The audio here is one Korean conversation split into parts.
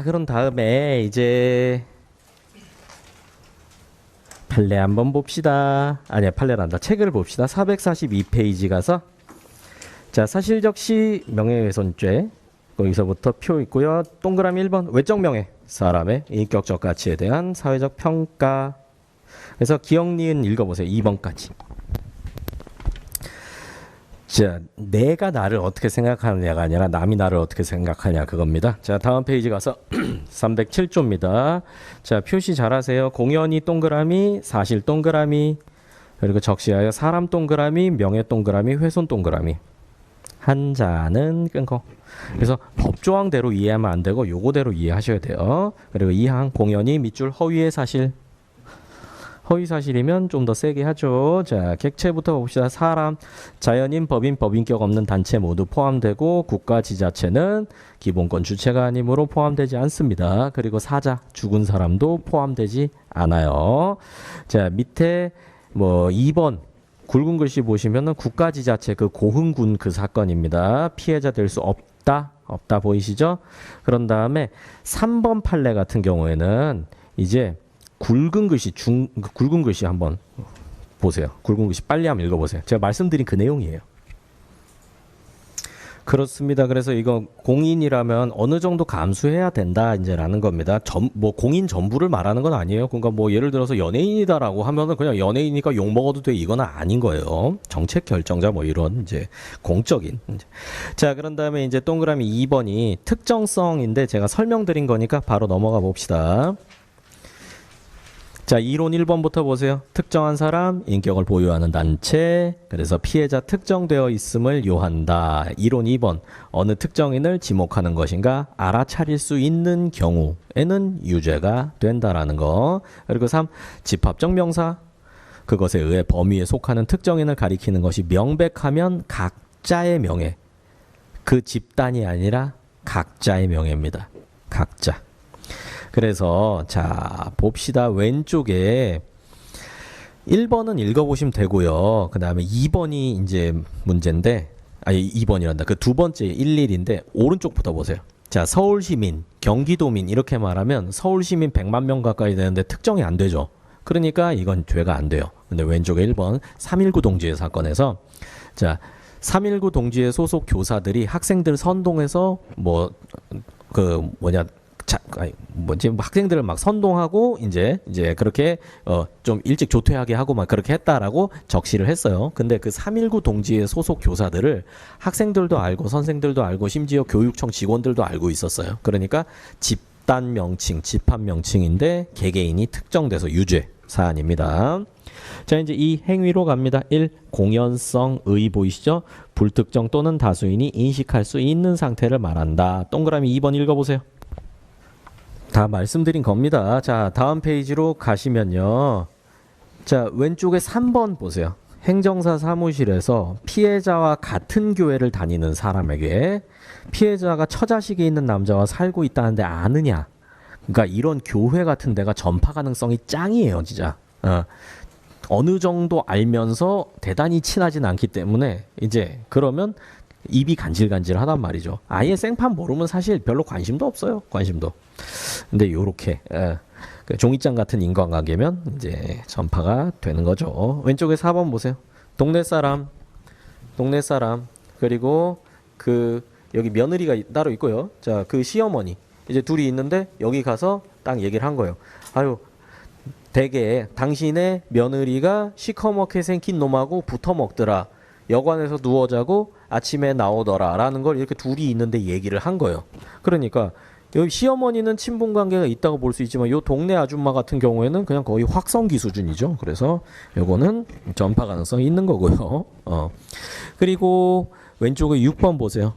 자, 그런 다음에 이제 판례 한번 봅시다. 아니야, 판례란다. 책을 봅시다. 442페이지 가서 자, 사실적시 명예훼손죄 거기서부터 표 있고요. 동그라미 1번 외적 명예 사람의 인격적 가치에 대한 사회적 평가. 그래서 기억 니은 읽어보세요. 2번까지. 자, 내가 나를 어떻게 생각하느냐가 아니라 남이 나를 어떻게 생각하냐 그겁니다. 자, 다음 페이지 가서 307조입니다. 자, 표시 잘하세요. 공연히 동그라미, 사실 동그라미, 그리고 적시하여 사람 동그라미, 명예 동그라미, 훼손 동그라미. 한자는 끊고. 그래서 법조항대로 이해하면 안 되고 요거대로 이해하셔야 돼요. 그리고 이항 공연히 밑줄 허위의 사실. 허위 사실이면 좀 더 세게 하죠. 자, 객체부터 봅시다. 사람, 자연인, 법인, 법인격 없는 단체 모두 포함되고 국가 지자체는 기본권 주체가 아니므로 포함되지 않습니다. 그리고 사자, 죽은 사람도 포함되지 않아요. 자, 밑에 뭐 2번 굵은 글씨 보시면은 국가 지자체 그 고흥군 그 사건입니다. 피해자 될 수 없다. 없다 보이시죠? 그런 다음에 3번 판례 같은 경우에는 이제 굵은 글씨 한번 보세요. 굵은 글씨 빨리 한번 읽어보세요. 제가 말씀드린 그 내용이에요. 그렇습니다. 그래서 이거 공인이라면 어느 정도 감수해야 된다 이제라는 겁니다. 뭐 공인 전부를 말하는 건 아니에요. 그러니까 뭐 예를 들어서 연예인이다라고 하면은 그냥 연예인이니까 욕 먹어도 돼 이건 아닌 거예요. 정책 결정자 뭐 이런 이제 공적인. 자, 그런 다음에 이제 동그라미 2번이 특정성인데 제가 설명드린 거니까 바로 넘어가 봅시다. 자, 이론 1번부터 보세요. 특정한 사람, 인격을 보유하는 단체, 그래서 피해자 특정되어 있음을 요한다. 이론 2번, 어느 특정인을 지목하는 것인가 알아차릴 수 있는 경우에는 유죄가 된다라는 거. 그리고 3, 집합적 명사, 그것에 의해 범위에 속하는 특정인을 가리키는 것이 명백하면 각자의 명예, 그 집단이 아니라 각자의 명예입니다. 각자. 그래서 자 봅시다. 왼쪽에 1번은 읽어보시면 되고요. 그 다음에 2번이 이제 문제인데 아니 2번이란다. 그 두 번째 11인데 오른쪽부터 보세요. 자, 서울시민, 경기도민 이렇게 말하면 서울시민 100만 명 가까이 되는데 특정이 안 되죠. 그러니까 이건 죄가 안 돼요. 근데 왼쪽에 1번 3.19 동지의 사건에서 자 3.19 동지의 소속 교사들이 학생들 선동해서 학생들을 막 선동하고 이제 그렇게 좀 일찍 조퇴하게 하고 막 그렇게 했다라고 적시를 했어요. 근데 그 3.19 동지의 소속 교사들을 학생들도 알고 선생들도 알고 심지어 교육청 직원들도 알고 있었어요. 그러니까 집단 명칭, 집합 명칭인데 개개인이 특정돼서 유죄 사안입니다. 자, 이제 이 행위로 갑니다. 1. 공연성의 보이시죠? 불특정 또는 다수인이 인식할 수 있는 상태를 말한다. 동그라미 2번 읽어보세요. 다 말씀드린 겁니다. 자, 다음 페이지로 가시면요. 자, 왼쪽에 3번 보세요. 행정사 사무실에서 피해자와 같은 교회를 다니는 사람에게 피해자가 처자식이 있는 남자와 살고 있다는데 아느냐. 그러니까 이런 교회 같은 데가 전파 가능성이 짱이에요, 진짜. 어느 정도 알면서 대단히 친하진 않기 때문에 이제 그러면 입이 간질간질하단 말이죠. 아예 생판 모르면 사실 별로 관심도 없어요. 관심도. 근데 요렇게 그 종이장 같은 인간관계면 이제 전파가 되는 거죠. 왼쪽에 4번 보세요. 동네 사람 그리고 그 여기 며느리가 따로 있고요. 자, 그 시어머니 이제 둘이 있는데 여기 가서 딱 얘기를 한 거예요. 아유, 되게 당신의 며느리가 시커멓게 생긴 놈하고 붙어 먹더라. 여관에서 누워 자고 아침에 나오더라 라는 걸 이렇게 둘이 있는데 얘기를 한 거예요. 그러니까 여기 시어머니는 친분관계가 있다고 볼 수 있지만 요 동네 아줌마 같은 경우에는 그냥 거의 확성기 수준이죠. 그래서 요거는 전파 가능성이 있는 거고요. 그리고 왼쪽에 6번 보세요.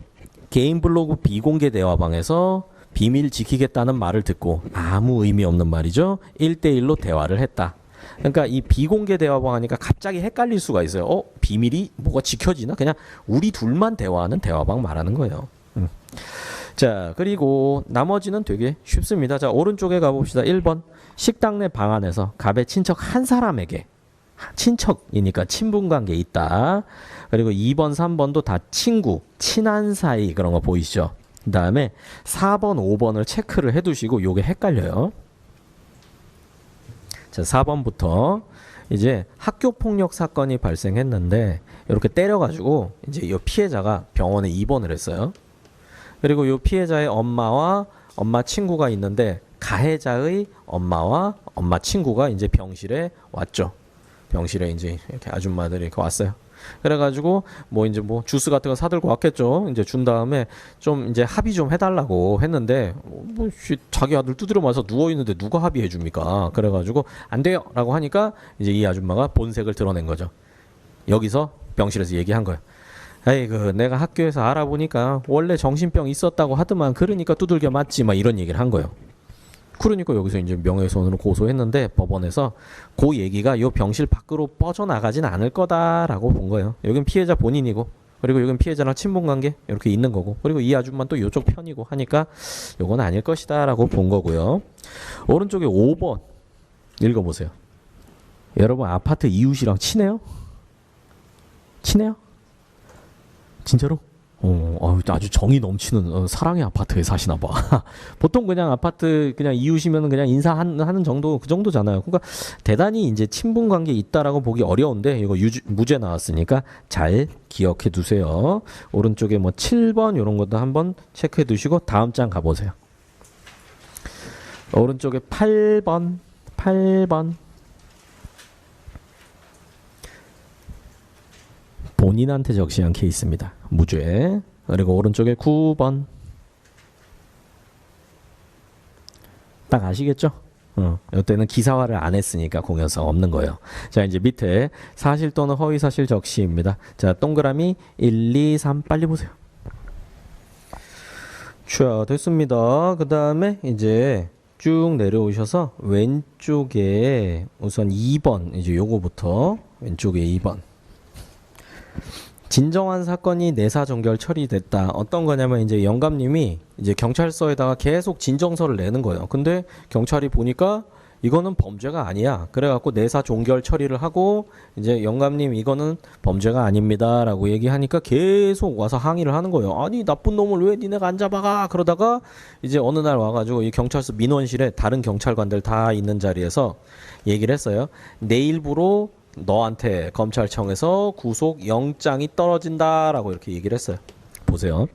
개인 블로그 비공개 대화방에서 비밀 지키겠다는 말을 듣고 아무 의미 없는 말이죠. 1대1로 대화를 했다. 그러니까 이 비공개 대화방 하니까 갑자기 헷갈릴 수가 있어요. 비밀이 뭐가 지켜지나? 그냥 우리 둘만 대화하는 대화방 말하는 거예요. 자, 그리고 나머지는 되게 쉽습니다. 자, 오른쪽에 가봅시다. 1번 식당 내 방 안에서 갑의 친척 한 사람에게 친척이니까 친분관계 있다. 그리고 2번 3번도 다 친구 친한 사이 그런 거 보이시죠? 그 다음에 4번, 5번을 체크를 해두시고 요게 헷갈려요. 자, 4번부터 이제 학교 폭력 사건이 발생했는데 이렇게 때려가지고 이제 이 피해자가 병원에 입원을 했어요. 그리고 이 피해자의 엄마와 엄마 친구가 있는데 가해자의 엄마와 엄마 친구가 이제 병실에 왔죠. 병실에 이제 이렇게 아줌마들이 이렇게 왔어요. 그래가지고 뭐 이제 뭐 주스 같은 거 사들고 왔겠죠. 이제 준 다음에 좀 이제 합의 좀 해달라고 했는데 뭐 자기 아들 두드려 맞아서 누워 있는데 누가 합의해 줍니까? 그래가지고 안 돼요라고 하니까 이제 이 아줌마가 본색을 드러낸 거죠. 여기서 병실에서 얘기한 거예요. 에이그 내가 학교에서 알아보니까 원래 정신병 있었다고 하더만 그러니까 두들겨 맞지 막 이런 얘기를 한 거예요. 그러니까 여기서 이제 명예훼손으로 고소했는데 법원에서 그 얘기가 요 병실 밖으로 뻗어나가진 않을 거다라고 본 거예요. 여긴 피해자 본인이고 그리고 여긴 피해자랑 친분관계 이렇게 있는 거고 그리고 이 아줌마는 또 요쪽 편이고 하니까 요건 아닐 것이다 라고 본 거고요. 오른쪽에 5번 읽어보세요. 여러분 아파트 이웃이랑 친해요? 친해요? 진짜로? 아주 정이 넘치는 사랑의 아파트에 사시나 봐. 보통 그냥 아파트 그냥 이웃이면 그냥 인사하는 정도 그 정도잖아요. 그러니까 대단히 이제 친분 관계 있다라고 보기 어려운데 이거 무죄 나왔으니까 잘 기억해 두세요. 오른쪽에 뭐 7번 이런 것도 한번 체크해 두시고 다음 장 가보세요. 오른쪽에 8번 본인한테 적시한 케이스입니다. 무죄. 그리고 오른쪽에 9번. 딱 아시겠죠? 이때는 기사화를 안 했으니까 공연성 없는 거예요. 자, 이제 밑에 사실 또는 허위 사실 적시입니다. 자, 동그라미 1, 2, 3 빨리 보세요. 자, 됐습니다. 그 다음에 이제 쭉 내려오셔서 왼쪽에 우선 2번 이제 요거부터 왼쪽에 2번. 진정한 사건이 내사 종결 처리됐다. 어떤 거냐면 이제 영감님이 이제 경찰서에다가 계속 진정서를 내는 거예요. 근데 경찰이 보니까 이거는 범죄가 아니야. 그래갖고 내사 종결 처리를 하고 이제 영감님 이거는 범죄가 아닙니다라고 얘기하니까 계속 와서 항의를 하는 거예요. 아니 나쁜 놈을 왜 니네가 안 잡아가? 그러다가 이제 어느 날 와가지고 이 경찰서 민원실에 다른 경찰관들 다 있는 자리에서 얘기를 했어요. 내일부로 너한테 검찰청에서 구속 영장이 떨어진다라고 이렇게 얘기를 했어요. 보세요.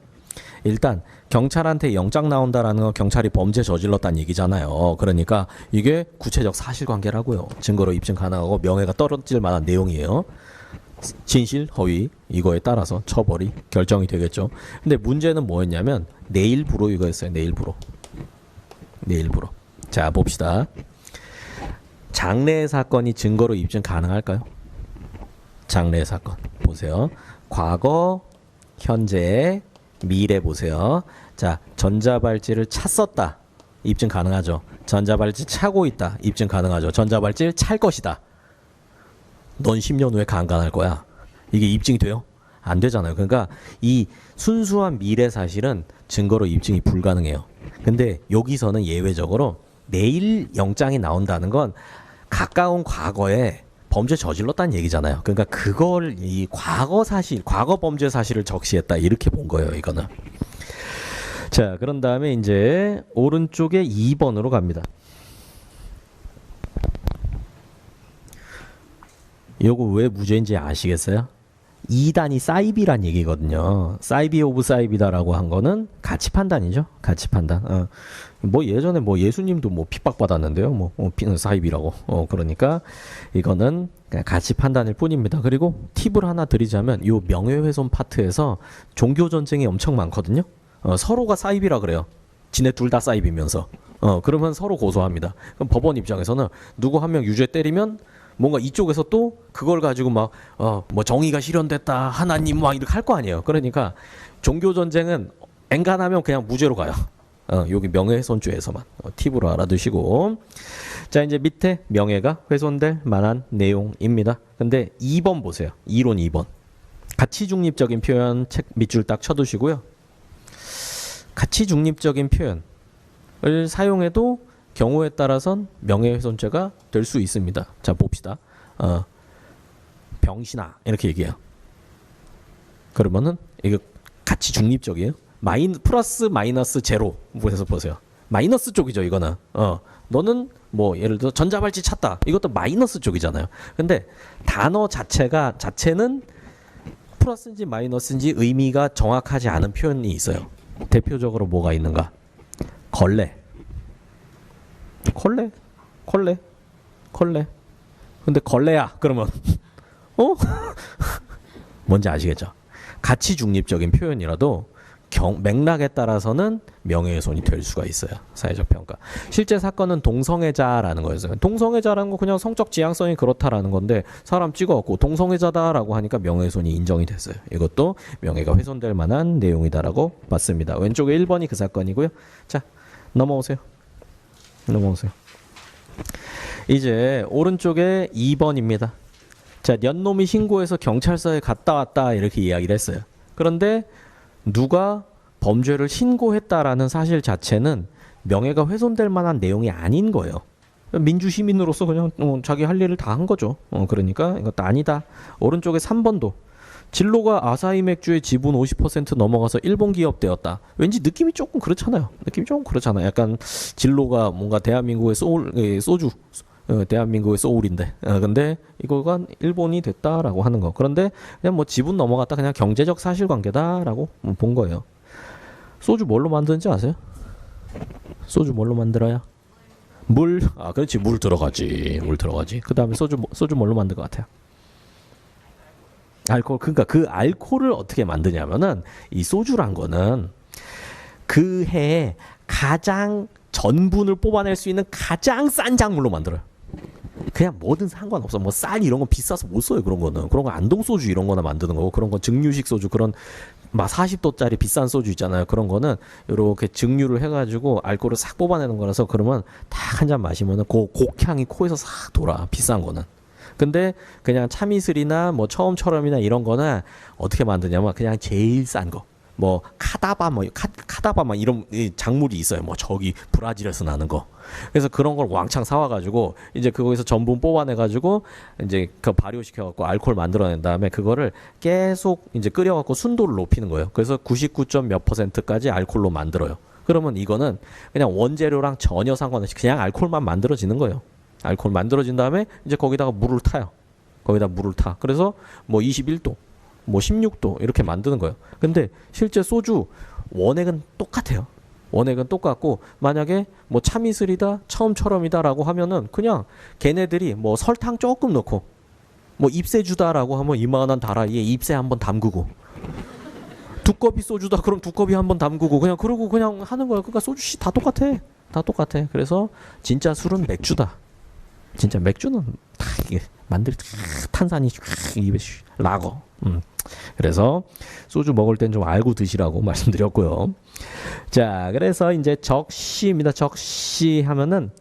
일단 경찰한테 영장 나온다라는 건 경찰이 범죄 저질렀다는 얘기잖아요. 그러니까 이게 구체적 사실관계라고요. 증거로 입증 가능하고 명예가 떨어질 만한 내용이에요. 진실, 허위 이거에 따라서 처벌이 결정이 되겠죠. 근데 문제는 뭐였냐면 내일부로 이거였어요. 내일부로. 자 봅시다. 장래 사건이 증거로 입증 가능할까요? 장래 사건 보세요. 과거, 현재, 미래 보세요. 자, 전자발찌를 찼었다. 입증 가능하죠. 전자발찌 차고 있다. 입증 가능하죠. 전자발찌를 찰 것이다. 넌 10년 후에 강간할 거야. 이게 입증이 돼요? 안 되잖아요. 그러니까 이 순수한 미래 사실은 증거로 입증이 불가능해요. 근데 여기서는 예외적으로 내일 영장이 나온다는 건 가까운 과거에 범죄 저질렀다는 얘기잖아요. 그러니까 그걸 이 과거 사실, 과거 범죄 사실을 적시했다 이렇게 본 거예요. 이거는. 자, 그런 다음에 이제 오른쪽에 2번으로 갑니다. 요거 왜 무죄인지 아시겠어요? 2단이 사이비란 얘기거든요. 사이비 오브 사이비다라고 한 거는 가치 판단이죠. 가치 판단. 뭐 예전에 뭐 예수님도 뭐 핍박받았는데요. 뭐 사이비라고. 그러니까 이거는 가치 판단일 뿐입니다. 그리고 팁을 하나 드리자면 요 명예훼손 파트에서 종교 전쟁이 엄청 많거든요. 서로가 사이비라 그래요. 지네 둘 다 사이비면서. 그러면 서로 고소합니다. 그럼 법원 입장에서는 누구 한 명 유죄 때리면 뭔가 이쪽에서 또 그걸 가지고 막 뭐 정의가 실현됐다 하나님 막 이렇게 할 거 아니에요. 그러니까 종교 전쟁은 엔간하면 그냥 무죄로 가요. 여기 명예훼손죄에서만 팁으로 알아두시고. 자, 이제 밑에 명예가 훼손될 만한 내용입니다. 근데 2번 보세요. 이론 2번. 가치 중립적인 표현 책 밑줄 딱 쳐두시고요. 가치 중립적인 표현을 사용해도 경우에 따라선 명예훼손죄가 될 수 있습니다. 자, 봅시다. 병신아 이렇게 얘기해요. 그러면은 이게 가치 중립적이에요. 플러스 마이너스 제로 해서 보세요. 마이너스 쪽이죠 이거는. 너는 뭐 예를 들어 전자발찌 찾다. 이것도 마이너스 쪽이잖아요. 근데 단어 자체는 플러스인지 마이너스인지 의미가 정확하지 않은 표현이 있어요. 대표적으로 뭐가 있는가? 걸레. 근데 걸레야 그러면 뭔지 아시겠죠? 가치 중립적인 표현이라도 맥락에 따라서는 명예훼손이 될 수가 있어요. 사회적 평가. 실제 사건은 동성애자라는 거였어요. 동성애자라는 거 그냥 성적 지향성이 그렇다라는 건데 사람 찍어갖고 동성애자다라고 하니까 명예훼손이 인정이 됐어요. 이것도 명예가 훼손될 만한 내용이다라고 봤습니다. 왼쪽에 1번이 그 사건이고요. 자, 넘어오세요. 이제 오른쪽에 2번입니다. 자, 년놈이 신고해서 경찰서에 갔다 왔다 이렇게 이야기를 했어요. 그런데 누가 범죄를 신고했다라는 사실 자체는 명예가 훼손될 만한 내용이 아닌 거예요. 민주시민으로서 그냥 자기 할 일을 다 한 거죠. 그러니까 이것도 아니다. 오른쪽에 3번도 진로가 아사히 맥주의 지분 50% 넘어가서 일본 기업 되었다. 왠지 느낌이 조금 그렇잖아요. 약간 진로가 뭔가 대한민국의 소주 대한민국의 소울인데 근데 이거가 일본이 됐다라고 하는 거. 그런데 그냥 뭐 지분 넘어갔다 그냥 경제적 사실관계다라고 본 거예요. 소주 뭘로 만드는지 아세요? 소주 뭘로 만들어요? 물. 그렇지. 물 들어가지. 그 다음에 소주 뭘로 만든 것 같아요? 알코올. 그러니까 그 알코올을 어떻게 만드냐면은 이 소주란 거는 그 해에 가장 전분을 뽑아낼 수 있는 가장 싼 작물로 만들어요. 그냥 뭐든 상관없어. 뭐 쌀 이런 거 비싸서 못 써요. 그런 거 안동 소주 이런 거나 만드는 거고, 그런 건 증류식 소주, 그런 막 40도짜리 비싼 소주 있잖아요. 그런 거는 이렇게 증류를 해가지고 알코올을 싹 뽑아내는 거라서 그러면 딱 한 잔 마시면은 그 곡향이 코에서 싹 돌아. 비싼 거는. 근데 그냥 참이슬이나 뭐 처음처럼이나 이런 거는 어떻게 만드냐면 그냥 제일 싼 거. 뭐 카다바 이런 작물이 있어요. 뭐 저기 브라질에서 나는 거. 그래서 그런 걸 왕창 사와가지고 이제 그거에서 전분 뽑아내가지고 이제 그 발효시켜갖고 알코올 만들어낸 다음에 그거를 계속 이제 끓여갖고 순도를 높이는 거예요. 그래서 99. 몇 %까지 알코올로 만들어요. 그러면 이거는 그냥 원재료랑 전혀 상관없이 그냥 알코올만 만들어지는 거예요. 알코올 만들어진 다음에 이제 거기다가 물을 타요. 그래서 뭐 21도. 뭐 16도 이렇게 만드는 거예요. 근데 실제 소주 원액은 똑같아요. 원액은 똑같고 만약에 뭐 참이슬이다 처음처럼이다라고 하면은 그냥 걔네들이 뭐 설탕 조금 넣고 뭐 잎새주다라고 하면 이만한 다라이에 잎새 한번 담그고 두꺼비 소주다 그럼 두꺼비 한번 담그고 그냥 그러고 그냥 하는 거예요. 그러니까 소주씨 다 똑같아. 그래서 진짜 술은 맥주다. 진짜 맥주는 다 이게 탄산이 입에 라거. 그래서 소주 먹을 땐 좀 알고 드시라고 말씀드렸고요. 자, 그래서 이제 적시입니다. 적시 하면은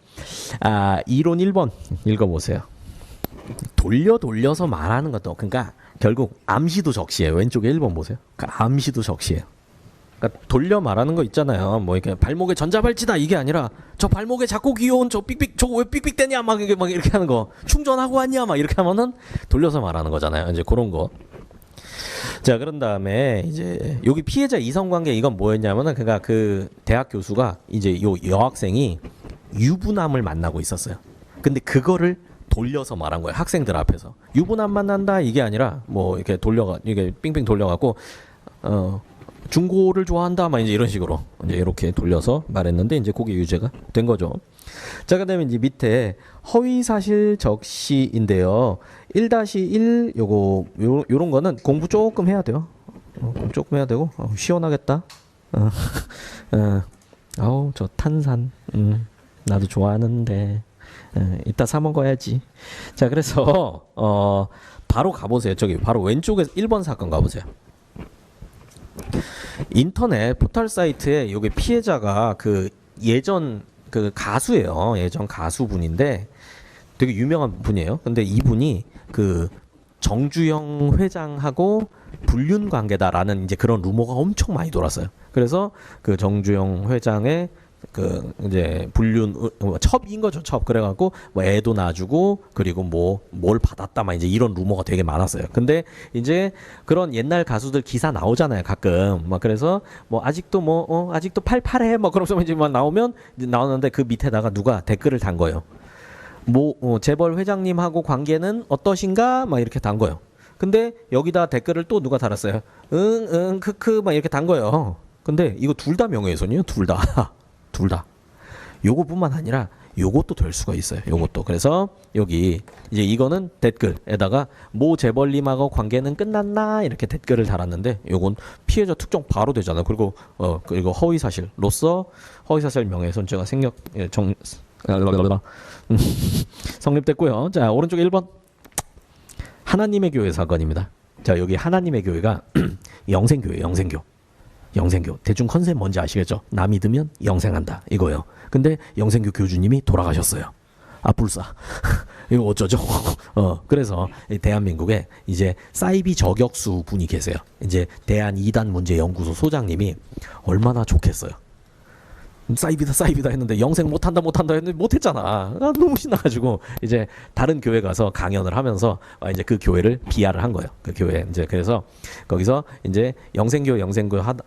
이론 1번 읽어보세요. 돌려서 말하는 것도 그러니까 결국 암시도 적시예요. 왼쪽에 1번 보세요. 그러니까 암시도 적시예요. 그러니까 돌려 말하는 거 있잖아요. 뭐 이렇게 발목에 전자발찌다 이게 아니라 저 발목에 작고 귀여운 저 삑삑 저거 왜 삑삑대냐 막 이렇게 하는 거 충전하고 왔냐 막 이렇게 하면은 돌려서 말하는 거잖아요. 이제 그런 거. 자, 그런 다음에 이제 여기 피해자 이성관계 이건 뭐였냐면은 그러니까 그 대학 교수가 이제 요 여학생이 유부남을 만나고 있었어요. 근데 그거를 돌려서 말한 거예요. 학생들 앞에서 유부남 만난다 이게 아니라 뭐 이렇게 이게 삥삥 돌려갖고 중고를 좋아한다 막 이제 이런 식으로 이제 이렇게 돌려서 말했는데 이제 그게 유죄가 된 거죠. 자, 그다음에 이제 밑에 허위 사실 적시인데요. 1-1 요런 거는 공부 조금 해야 돼요. 조금 해야 되고 시원하겠다. 아우 저 탄산 나도 좋아하는데 이따 사 먹어야지. 자, 그래서 바로 가보세요. 저기 바로 왼쪽에 1번 사건 가보세요. 인터넷 포털 사이트에 여기 피해자가 그 예전 그 가수예요. 예전 가수분인데 되게 유명한 분이에요. 근데 이분이 그 정주영 회장하고 불륜 관계다라는 이제 그런 루머가 엄청 많이 돌았어요. 그래서 그 정주영 회장의 그 이제 불륜 첩인 거죠. 첩. 그래갖고 뭐 애도 낳아주고 그리고 뭐 뭘 받았다 막 이제 이런 루머가 되게 많았어요. 근데 이제 그런 옛날 가수들 기사 나오잖아요. 가끔 막 그래서 뭐 아직도 뭐 아직도 팔팔해 뭐 그러면서 이제 막 나오면 이제 나오는데 그 밑에다가 누가 댓글을 단 거예요. 뭐 재벌 회장님하고 관계는 어떠신가 막 이렇게 단 거예요. 근데 여기다 댓글을 또 누가 달았어요. 응 크크 막 이렇게 단 거예요. 근데 이거 둘 다 명예훼손이에요. 둘 다. 둘 다. 요거뿐만 아니라 요것도 될 수가 있어요. 요것도. 그래서 여기 이제 이거는 댓글에다가 모 재벌님하고 관계는 끝났나 이렇게 댓글을 달았는데 요건 피해자 특정 바로 되잖아요. 그리고 허위사실로서 허위사실 명예훼손죄가 성립됐고요. 자, 오른쪽 1번. 하나님의 교회 사건입니다. 자, 여기 하나님의 교회가 영생교회예요. 영생교. 대충 컨셉 뭔지 아시겠죠? 나 믿으면 영생한다. 이거예요. 근데 영생교 교주님이 돌아가셨어요. 아, 불사. 이거 어쩌죠? 그래서 대한민국에 이제 사이비 저격수 분이 계세요. 이제 대한이단문제연구소 소장님이 얼마나 좋겠어요. 사이비다 했는데 영생 못한다 했는데 못했잖아. 너무 신나가지고 이제 다른 교회 가서 강연을 하면서 이제 그 교회를 비하를 한 거예요. 그 교회 이제 그래서 거기서 이제 영생교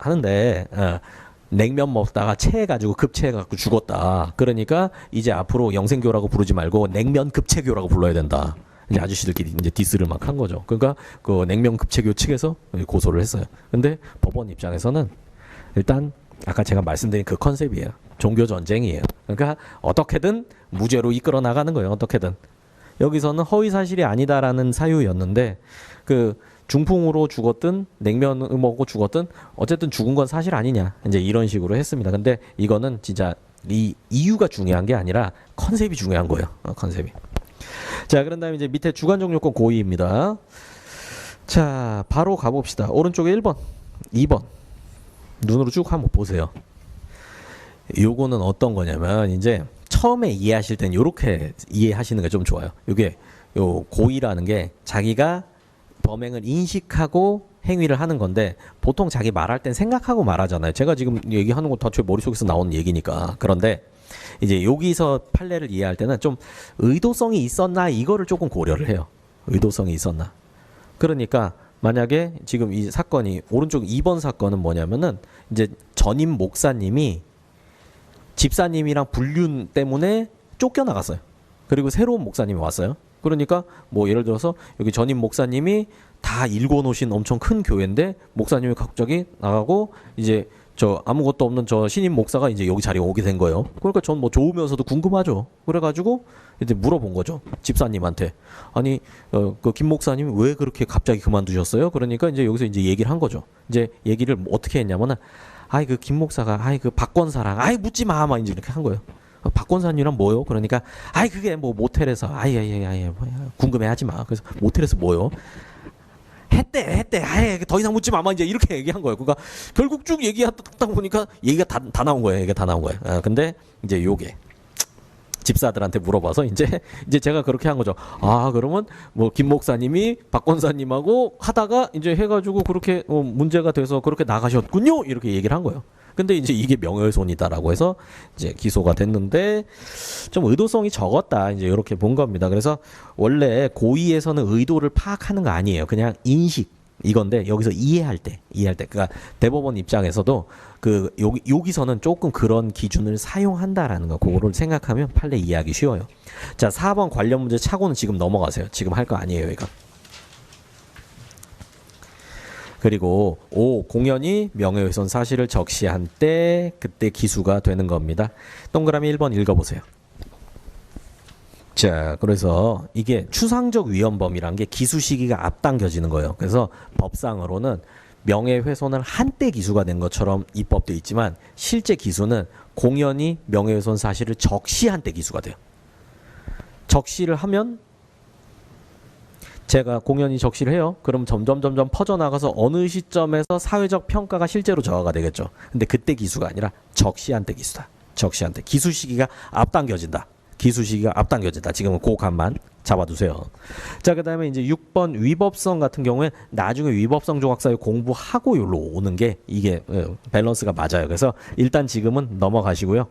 하는데 냉면 먹다가 체해가지고 급체해가지고 죽었다. 그러니까 이제 앞으로 영생교라고 부르지 말고 냉면 급체교라고 불러야 된다. 이제 아저씨들끼리 이제 디스를 막 한 거죠. 그러니까 그 냉면 급체교 측에서 고소를 했어요. 근데 법원 입장에서는 일단 아까 제가 말씀드린 그 컨셉이에요. 종교 전쟁이에요. 그러니까 어떻게든 무죄로 이끌어 나가는 거예요. 어떻게든. 여기서는 허위 사실이 아니다라는 사유였는데 그 중풍으로 죽었든 냉면 먹고 죽었든 어쨌든 죽은 건 사실 아니냐. 이제 이런 식으로 했습니다. 근데 이거는 진짜 이 이유가 중요한 게 아니라 컨셉이 중요한 거예요. 컨셉이. 자, 그런 다음에 이제 밑에 주관적 요건 고의입니다. 자, 바로 가봅시다. 오른쪽에 1번, 2번. 눈으로 쭉 한번 보세요. 요거는 어떤 거냐면 이제 처음에 이해하실 땐 요렇게 이해하시는 게 좀 좋아요. 요게 요 고의라는 게 자기가 범행을 인식하고 행위를 하는 건데 보통 자기 말할 땐 생각하고 말하잖아요. 제가 지금 얘기하는 거 다 제 머릿속에서 나오는 얘기니까. 그런데 이제 여기서 판례를 이해할 때는 좀 의도성이 있었나 이거를 조금 고려를 해요. 의도성이 있었나. 그러니까 만약에 지금 이 사건이 오른쪽 2번 사건은 뭐냐면은 이제 전임 목사님이 집사님이랑 불륜 때문에 쫓겨나갔어요. 그리고 새로운 목사님이 왔어요. 그러니까 뭐 예를 들어서 여기 전임 목사님이 다 일궈놓으신 엄청 큰 교회인데 목사님이 갑자기 나가고 이제 저 아무것도 없는 저 신임 목사가 이제 여기 자리에 오게 된 거예요. 그러니까 전 뭐 좋으면서도 궁금하죠. 그래가지고 이제 물어본 거죠. 집사님한테. 아니, 그 김 목사님 왜 그렇게 갑자기 그만두셨어요? 그러니까 이제 여기서 이제 얘기를 한 거죠. 이제 얘기를 어떻게 했냐면은, 아이, 그 김 목사가, 아이, 그 박권사랑, 아이, 묻지 마. 막 이제 이렇게 한 거예요. 박권사님이랑 뭐요? 그러니까, 아이, 그게 뭐 모텔에서, 아이, 궁금해 하지 마. 그래서 모텔에서 뭐요? 했대. 아예 더 이상 묻지 마. 이제 이렇게 얘기한 거예요. 그러니까 결국 쭉 얘기하다 보니까 얘기가 다 나온 거예요. 얘기가 다 나온 거예요. 근데 이제 요게 집사들한테 물어봐서 이제 제가 그렇게 한 거죠. 아, 그러면 뭐 김 목사님이 박 권사님하고 하다가 이제 해가지고 그렇게 문제가 돼서 그렇게 나가셨군요. 이렇게 얘기를 한 거예요. 근데 이제 이게 명예훼손이다라고 해서 이제 기소가 됐는데 좀 의도성이 적었다. 이제 이렇게 본 겁니다. 그래서 원래 고의에서는 의도를 파악하는 거 아니에요. 그냥 인식 이건데 여기서 이해할 때 그러니까 대법원 입장에서도 그 여기서는 조금 그런 기준을 사용한다라는 거 그거를 생각하면 판례 이해하기 쉬워요. 자, 4번 관련 문제 차고는 지금 넘어가세요. 지금 할 거 아니에요, 이거. 그리고 5. 공연이 명예훼손 사실을 적시한 때 그때 기수가 되는 겁니다. 동그라미 1번 읽어보세요. 자, 그래서 이게 추상적 위헌범이란 게 기수 시기가 앞당겨지는 거예요. 그래서 법상으로는 명예훼손을 한때 기수가 된 것처럼 입법돼 있지만 실제 기수는 공연이 명예훼손 사실을 적시한 때 기수가 돼요. 적시를 하면 제가 공연히 적시를 해요. 그럼 점점 퍼져나가서 어느 시점에서 사회적 평가가 실제로 저하가 되겠죠. 근데 그때 기수가 아니라 적시한 때 기수다. 적시한 때. 기수 시기가 앞당겨진다. 기수 시기가 앞당겨진다. 지금은 그 감만 잡아두세요. 자, 그 다음에 이제 6번 위법성 같은 경우에 나중에 위법성 조각사유 공부하고 여기로 오는 게 이게 밸런스가 맞아요. 그래서 일단 지금은 넘어가시고요.